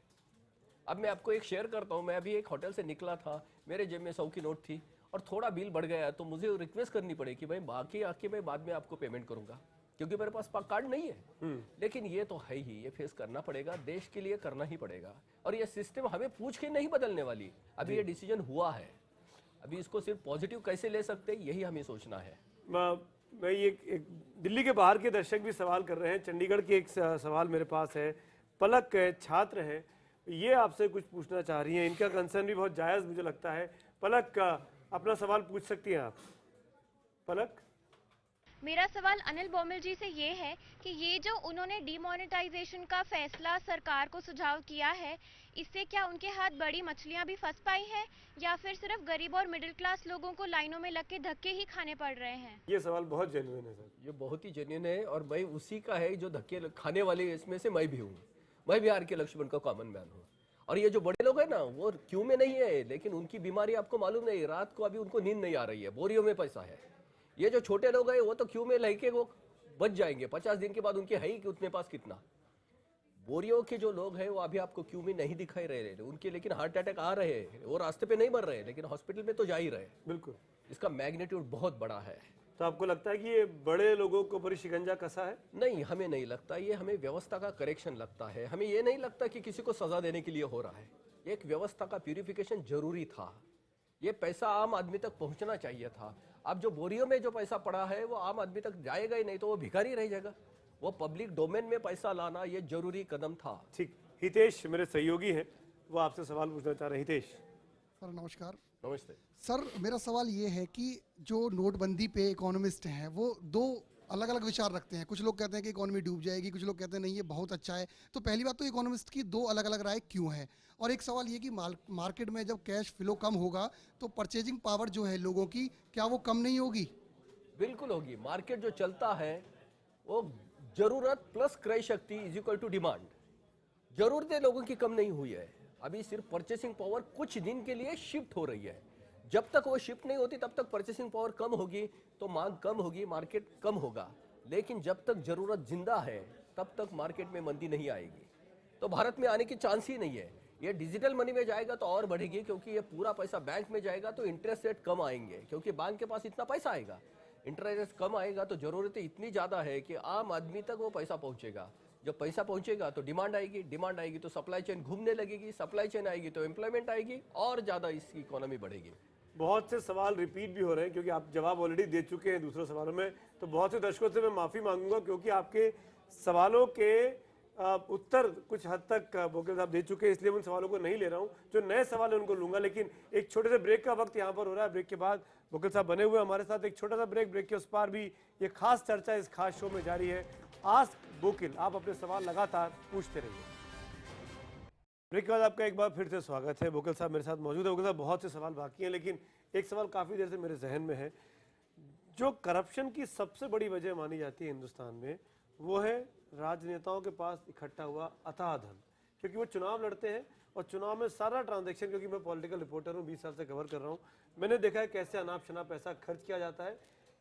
अब मैं आपको एक शेयर करता हूँ, मैं अभी एक होटल से निकला था, मेरे जेब में 100 की नोट थी और थोड़ा बिल बढ़ गया तो मुझे रिक्वेस्ट करनी पड़ी कि भाई बाकी आके मैं बाद में आपको पेमेंट करूंगा क्योंकि मेरे पास कार्ड नहीं है। लेकिन ये तो है ही, ये फेस करना पड़ेगा, देश के लिए करना ही पड़ेगा। और ये सिस्टम हमें पूछ के नहीं बदलने वाली। अभी ये डिसीजन हुआ है, अभी इसको सिर्फ पॉजिटिव कैसे ले सकते हैं यही हमें सोचना है। मैं एक दिल्ली के बाहर के दर्शक भी सवाल कर रहे हैं। चंडीगढ़ की एक सवाल मेरे पास है। पलक छात्र हैं, ये आपसे कुछ पूछना चाह रही हैं। इनका कंसर्न भी बहुत जायज़ मुझे लगता है। पलक अपना सवाल पूछ सकती हैं आप। पलक, मेरा सवाल अनिल बोमिल जी से ये है कि ये जो उन्होंने डीमोनेटाइजेशन का फैसला सरकार को सुझाव किया है, इससे क्या उनके हाथ बड़ी मछलियां भी फंस पाई हैं या फिर सिर्फ गरीब और मिडिल क्लास लोगों को लाइनों में लग के धक्के ही खाने पड़ रहे हैं? ये सवाल बहुत जेन्युइन है सर। ये बहुत ही जेन्युइन है और मैं उसी का है जो धक्के खाने वाले इसमें से मैं भी हूँ। मैं बिहार के लक्ष्मण का कॉमन मैन हूँ। और ये जो बड़े लोग हैं ना वो क्यों में नहीं है, लेकिन उनकी बीमारी आपको मालूम नहीं, रात को अभी उनको नींद नहीं आ रही है, बोरियों में पैसा है। ये जो छोटे लोग हैं वो तो क्यों में लेके वो बच जाएंगे, 50 दिन के बाद उनके है ही कि उतने पास कितना। बोरियों के जो लोग हैं वो अभी आपको क्यों में नहीं दिखाई रहे उनके, लेकिन हार्ट अटैक आ रहे हैं, वो रास्ते पे नहीं मर रहे लेकिन हॉस्पिटल में तो जा ही रहे। बिल्कुल, इसका मैग्नीट्यूड बहुत बड़ा है। तो आपको लगता है कि ये बड़े लोगों को ऊपर शिकंजा कसा है? नहीं, हमें नहीं लगता। ये हमें व्यवस्था का करेक्शन लगता है। हमें ये नहीं लगता कि किसी को सजा देने के लिए हो रहा है। एक व्यवस्था का प्यूरिफिकेशन जरूरी था। ये पैसा आम आदमी तक पहुंचना चाहिए था। अब जो बोरियों में जो पैसा पड़ा है वो आम आदमी तक जाएगा ही नहीं, तो वो भिखारी रह जाएगा। वो पब्लिक डोमेन में पैसा लाना ये जरूरी कदम था। ठीक, हितेश मेरे सहयोगी हैं, वो आपसे सवाल पूछना चाह रहे हैं। हितेश सर नमस्कार। नमस्ते सर, मेरा सवाल ये है कि जो नोटबंदी पे इकोनॉमिस्ट हैं वो दो अलग अलग विचार रखते हैं। कुछ लोग कहते हैं कि इकोनॉमी डूब जाएगी, कुछ लोग कहते हैं नहीं ये बहुत अच्छा है। तो पहली बात तो इकोनॉमिस्ट की दो अलग अलग राय क्यों है? और एक सवाल ये कि मार्केट में जब कैश फ्लो कम होगा तो परचेजिंग पावर जो है लोगों की, क्या वो कम नहीं होगी? बिल्कुल होगी। मार्केट जो चलता है वो जरूरत प्लस क्रय शक्ति इज इक्वल टू डिमांड। जरूरतें लोगों की कम नहीं हुई है। अभी सिर्फ परचेसिंग पावर कुछ दिन के लिए शिफ्ट हो रही है। जब तक वो शिफ्ट नहीं होती तब तक परचेसिंग पावर कम होगी तो मांग कम होगी, मार्केट कम होगा। लेकिन जब तक जरूरत जिंदा है तब तक मार्केट में मंदी नहीं आएगी। तो भारत में आने की चांस ही नहीं है। ये डिजिटल मनी में जाएगा तो और बढ़ेगी, क्योंकि ये पूरा पैसा बैंक में जाएगा तो इंटरेस्ट रेट कम आएंगे, क्योंकि बैंक के पास इतना पैसा आएगा। इंटरेस्ट रेट कम आएगा तो जरूरतें इतनी ज़्यादा है कि आम आदमी तक वो पैसा पहुंचेगा। जब पैसा पहुंचेगा तो डिमांड आएगी, डिमांड आएगी तो सप्लाई चेन घूमने लगेगी, सप्लाई चेन आएगी तो एम्प्लॉयमेंट आएगी और ज़्यादा इसकी इकोनॉमी बढ़ेगी। बहुत से सवाल रिपीट भी हो रहे हैं क्योंकि आप जवाब ऑलरेडी दे चुके हैं दूसरे सवालों में। तो बहुत से दर्शकों से मैं माफ़ी मांगूंगा क्योंकि आपके सवालों के उत्तर कुछ हद तक बोकेल साहब दे चुके हैं, इसलिए उन सवालों को नहीं ले रहा हूं। जो नए सवाल है उनको लूंगा, लेकिन एक छोटे से ब्रेक का वक्त यहाँ पर हो रहा है। ब्रेक के बाद बोकेल साहब बने हुए हमारे साथ। एक छोटा सा ब्रेक, ब्रेक के उस पार भी ये खास चर्चा इस खास शो में जारी है। आस्क बोकेल, आप अपने सवाल लगातार पूछते रहिए। ब्रेक के बाद आपका एक बार फिर से स्वागत है। बोकेल साहब मेरे साथ मौजूद है। बोकेल साहब, बहुत से सवाल बाकी हैं, लेकिन एक सवाल काफ़ी देर से मेरे जहन में है। जो करप्शन की सबसे बड़ी वजह मानी जाती है हिंदुस्तान में, वो है राजनेताओं के पास इकट्ठा हुआ अथाह धन। क्योंकि वो चुनाव लड़ते हैं और चुनाव में सारा ट्रांजैक्शन, क्योंकि मैं पॉलिटिकल रिपोर्टर हूँ, 20 साल से कवर कर रहा हूँ, मैंने देखा है कैसे अनाप शनाप पैसा खर्च किया जाता है,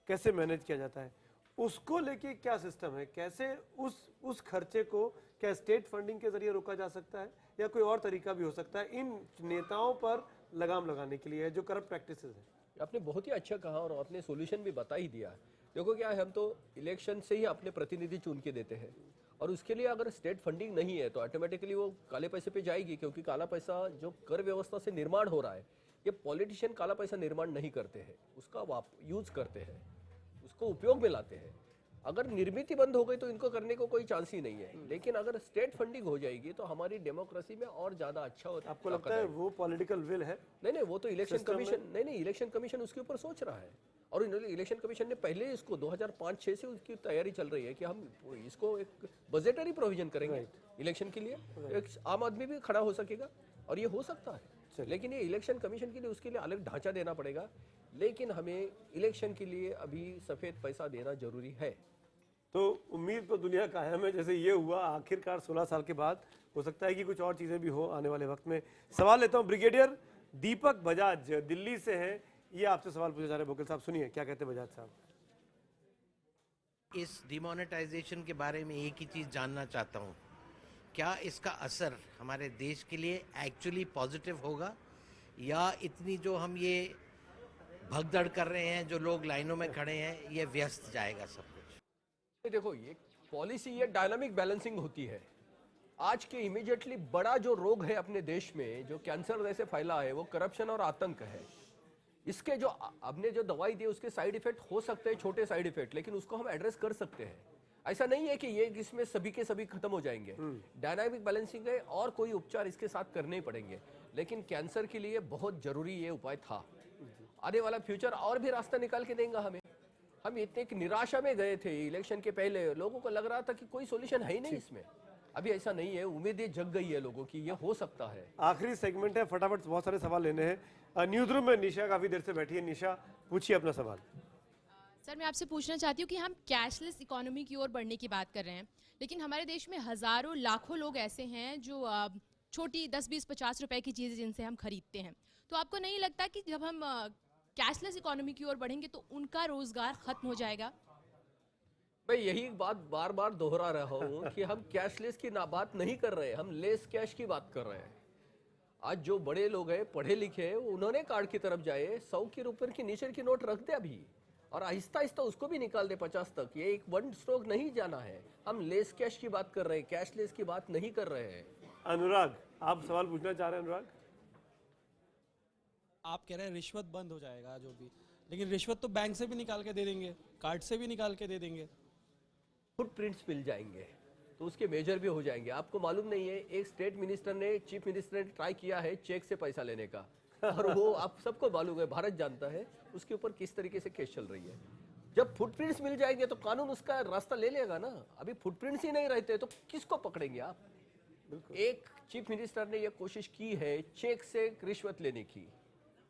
कैसे मैनेज किया जाता है। उसको लेके क्या सिस्टम है? कैसे उस खर्चे को क्या स्टेट फंडिंग के जरिए रोका जा सकता है या कोई और तरीका भी हो सकता है इन नेताओं पर लगाम लगाने के लिए जो करप्ट प्रैक्टिसेस है? आपने बहुत ही अच्छा कहा और आपने सॉल्यूशन भी बता ही दिया। देखो क्या है, हम तो इलेक्शन से ही अपने प्रतिनिधि चुन के देते हैं और उसके लिए अगर स्टेट फंडिंग नहीं है तो ऑटोमेटिकली वो काले पैसे पे जाएगी, क्योंकि काला पैसा जो कर व्यवस्था से निर्माण हो रहा है, ये पॉलिटिशियन काला पैसा निर्माण नहीं करते हैं, उसका यूज करते हैं, उसको उपयोग में लाते हैं। अगर निर्मित ही बंद हो गई तो इनको करने को कोई चांस ही नहीं है। लेकिन अगर स्टेट फंडिंग हो जाएगी तो हमारी डेमोक्रेसी में और ज्यादा अच्छा होता है। आपको लगता है वो पॉलिटिकल विल है? नहीं, वो तो इलेक्शन कमीशन, नहीं, इलेक्शन कमीशन उसके ऊपर सोच रहा है। और इलेक्शन कमीशन ने पहले इसको 2005-6 से उसकी तैयारी चल रही है कि हम इसको एक बजटरी प्रोविजन करेंगे इलेक्शन के लिए, एक आम आदमी भी खड़ा हो सकेगा और ये हो सकता है। लेकिन ये इलेक्शन कमीशन के लिए उसके लिए अलग ढांचा देना पड़ेगा, लेकिन हमें इलेक्शन के लिए अभी सफेद पैसा देना जरूरी है। तो उम्मीद पर दुनिया कायम है, जैसे ये हुआ आखिरकार 16 साल के बाद, हो सकता है कि कुछ और चीजें भी हो आने वाले वक्त में। सवाल लेता हूं, ब्रिगेडियर दीपक बजाज दिल्ली से हैं, ये आपसे सवाल पूछे जा रहे हैं। बोकिल साहब सुनिए क्या कहते हैं बजाज साहब। इस डिमोनेटाइजेशन के बारे में एक ही चीज़ जानना चाहता हूँ, क्या इसका असर हमारे देश के लिए एक्चुअली पॉजिटिव होगा, या इतनी जो हम ये भगदड़ कर रहे हैं, जो लोग लाइनों में खड़े हैं, ये व्यस्त जाएगा सब कुछ? देखो, ये पॉलिसी ये डायनामिक बैलेंसिंग होती है। आज के इमीडिएटली बड़ा जो रोग है अपने देश में, जो कैंसर जैसे फैला है, वो करप्शन और आतंक है। इसके जो हमने जो दवाई दी उसके साइड इफेक्ट हो सकते हैं, छोटे साइड इफेक्ट, लेकिन उसको हम एड्रेस कर सकते हैं। ऐसा नहीं है कि ये इसमें सभी के सभी खत्म हो जाएंगे। डायनामिक बैलेंसिंग है और कोई उपचार इसके साथ करने ही पड़ेंगे, लेकिन कैंसर के लिए बहुत जरूरी ये उपाय था। आने वाला फ्यूचर और भी रास्ता निकाल के देंगे हमें। हम इतने एक निराशा में गए थे इलेक्शन के पहले, लोगों को लग रहा था कि कोई सोल्यूशन है ही नहीं इसमें। अभी ऐसा नहीं है, उम्मीदें जग गई है लोगों की, ये हो सकता है। आखिरी सेगमेंट है, फटाफट बहुत सारे सवाल लेने हैं। न्यूज रूम में निशा काफी देर से बैठी है। निशा पूछिए अपना सवाल। सर, मैं आपसे पूछना चाहती हूँ कि हम कैशलेस इकोनॉमी की ओर बढ़ने की बात कर रहे हैं, लेकिन हमारे देश में हजारों लाखों लोग ऐसे हैं जो छोटी 10, 20, 50 रुपए की चीज़ें जिनसे हम खरीदते हैं। तो आपको नहीं लगता कि जब हम कैशलेस इकोनॉमी की ओर बढ़ेंगे तो उनका रोजगार खत्म हो जाएगा? मैं यही बात बार बार दोहरा रहा हूँ कि हम कैशलेस की बात नहीं कर रहे, हम लेस कैश की बात कर रहे हैं। आज जो बड़े लोग हैं, पढ़े लिखे हैं, उन्होंने कार्ड की तरफ जाए, 100 के रुपए की नीचे की नोट रख दे अभी, और आहिस्ता आहिस्ता उसको भी निकाल दे 50 तक। ये एक वन स्ट्रोक नहीं जाना है। हम लेस कैश की बात कर रहे हैं, कैशलेस की बात नहीं कर रहे हैं। अनुराग, आप सवाल पूछना चाह रहे हैं? अनुराग, आप कह रहे हैं रिश्वत बंद हो जाएगा जो भी, लेकिन रिश्वत तो बैंक से भी निकाल के दे देंगे, कार्ड से भी निकाल के दे देंगे। फुटप्रिंट्स मिल जाएंगे तो उसके मेजर भी हो जाएंगे। आपको मालूम नहीं है, एक स्टेट मिनिस्टर ने, चीफ मिनिस्टर ने ट्राई किया है चेक से पैसा लेने का, और वो आप सबको मालूम है, भारत जानता है उसके ऊपर किस तरीके से केस चल रही है। जब फुटप्रिंट्स मिल जाएंगे तो कानून उसका रास्ता ले लेगा ना। अभी फुटप्रिंट्स ही नहीं रहते तो किसको पकड़ेंगे आप? एक चीफ मिनिस्टर ने यह कोशिश की है चेक से रिश्वत लेने की,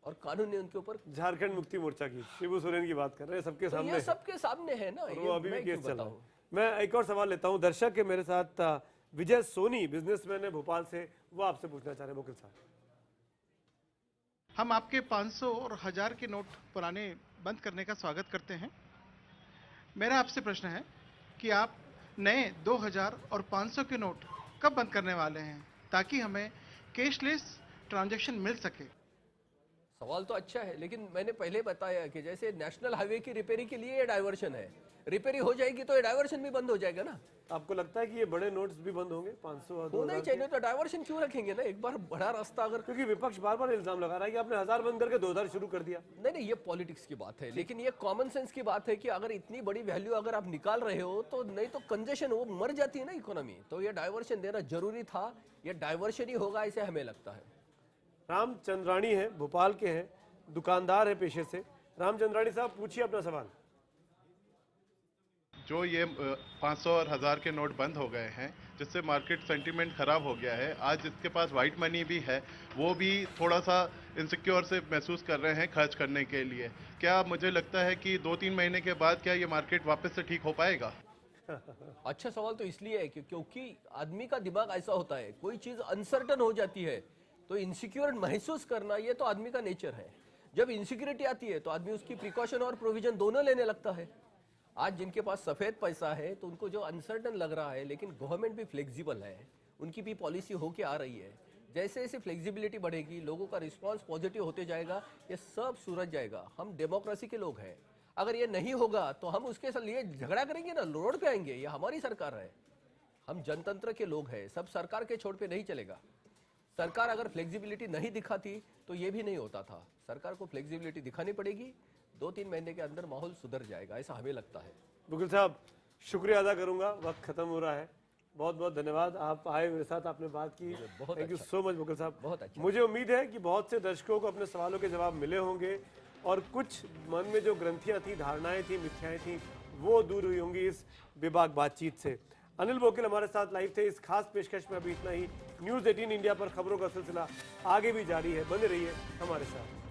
और कानून ने उनके ऊपर, झारखंड मुक्ति मोर्चा की शिबू सोरेन की बात कर रहे हैं, सबके तो सामने, ये सबके सामने है ना, वो अभी भी केस चल रहा बताऊं? है। मैं एक और सवाल लेता हूं, दर्शक के मेरे साथ विजय सोनी बिजनेसमैन है भोपाल से, वो आपसे पूछना चाह रहे हैं। बोकिल साहब, हम आपके 500 और 1000 के नोट पुराने बंद करने का स्वागत करते हैं। मेरा आपसे प्रश्न है कि आप नए 2000 और 500 के नोट कब बंद करने वाले हैं, ताकि हमें कैशलेस ट्रांजैक्शन मिल सके? सवाल तो अच्छा है, लेकिन मैंने पहले बताया कि जैसे नेशनल हाईवे की रिपेयरिंग के लिए ये डाइवर्शन है, रिपेयरिंग हो जाएगी तो ये डाइवर्शन भी बंद हो जाएगा ना। आपको लगता है कि ये बड़े नोट्स भी बंद होंगे 500 और 2000? होना ही चाहिए, तो डाइवर्शन क्यों रखेंगे ना, एक बार बड़ा रास्ता अगर, क्योंकि विपक्ष बार बार इल्जाम लगा रहा है कि आपने 1000 बंद करके 2000 शुरू कर दिया। नहीं, ये पॉलिटिक्स की बात है, लेकिन ये कॉमन सेंस की बात है कि अगर इतनी बड़ी वैल्यू अगर आप निकाल रहे हो तो नहीं तो कंजेशन वो मर जाती है ना इकोनॉमी। तो ये डाइवर्शन देना जरूरी था, ये डाइवर्शन ही होगा ऐसे हमें लगता है। रामचंद्राणी है, भोपाल के हैं, दुकानदार है पेशे से। रामचंद्राणी साहब पूछिए अपना सवाल। जो ये 500 और 1000 के नोट बंद हो गए हैं, जिससे मार्केट सेंटीमेंट खराब हो गया है, आज जिसके पास वाइट मनी भी है वो भी थोड़ा सा इनसिक्योर से महसूस कर रहे हैं खर्च करने के लिए। क्या मुझे लगता है कि 2-3 महीने के बाद क्या ये मार्केट वापस से ठीक हो पाएगा? अच्छा सवाल तो इसलिए है क्योंकि आदमी का दिमाग ऐसा होता है, कोई चीज अनसर्टन हो जाती है तो इनसिक्योर महसूस करना ये तो आदमी का नेचर है। जब इनसिक्योरिटी आती है तो आदमी उसकी प्रिकॉशन और प्रोविजन दोनों लेने लगता है। आज जिनके पास सफेद पैसा है तो उनको जो अनसर्टन लग रहा है, लेकिन गवर्नमेंट भी फ्लेक्सिबल है, उनकी भी पॉलिसी होके आ रही है। जैसे जैसे फ्लेक्सिबिलिटी बढ़ेगी, लोगों का रिस्पांस पॉजिटिव होते जाएगा, ये सब सूरज जाएगा। हम डेमोक्रेसी के लोग हैं, अगर ये नहीं होगा तो हम उसके लिए झगड़ा करेंगे ना, रोड पे आएंगे। ये हमारी सरकार है, हम जनतंत्र के लोग हैं, सब सरकार के छोड़ पे नहीं चलेगा। सरकार अगर फ्लेक्सिबिलिटी नहीं दिखाती तो ये भी नहीं होता था। सरकार को फ्लेक्सिबिलिटी दिखानी पड़ेगी, 2-3 महीने के अंदर माहौल सुधर जाएगा, ऐसा हमें लगता है। बुकिल साहब, शुक्रिया अदा करूंगा, वक्त खत्म हो रहा है। बहुत बहुत धन्यवाद, आप आए मेरे साथ, आपने बात की। थैंक यू सो मच बुकिल साहब। बहुत अच्छा। मुझे उम्मीद है कि बहुत से दर्शकों को अपने सवालों के जवाब मिले होंगे। और कुछ मन में जो ग्रंथियां थी, धारणाएं थी, मिथ्याएं थी, वो दूर हुई होंगी इस बेबाक बातचीत से। अनिल बोकिल हमारे साथ लाइव थे। इस खास पेशकश में अभी इतना ही। न्यूज़ 18 इंडिया पर खबरों का सिलसिला आगे भी जारी है, बने रहिए हमारे साथ।